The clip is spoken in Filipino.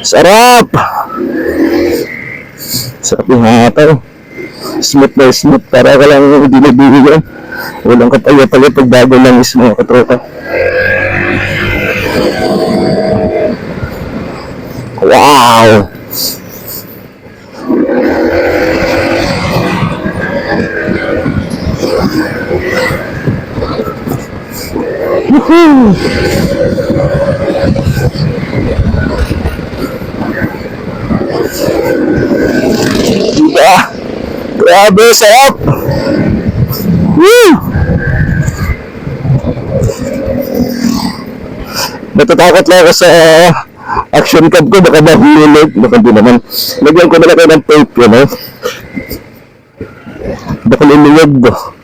Sarap! Sarap yung hataw. Smooth na smooth. Para ka lang dinibigyan. Walang kapalya-palya pag bago lang is mga katropa. Wow! Woohoo! Diba? Grabe, sarap! Woo! Natatakot lang ako sa action cam ko, baka mahulog. Baka di naman. Lagyan ko na lang kayo ng tape yun, eh. Baka luluwag ba?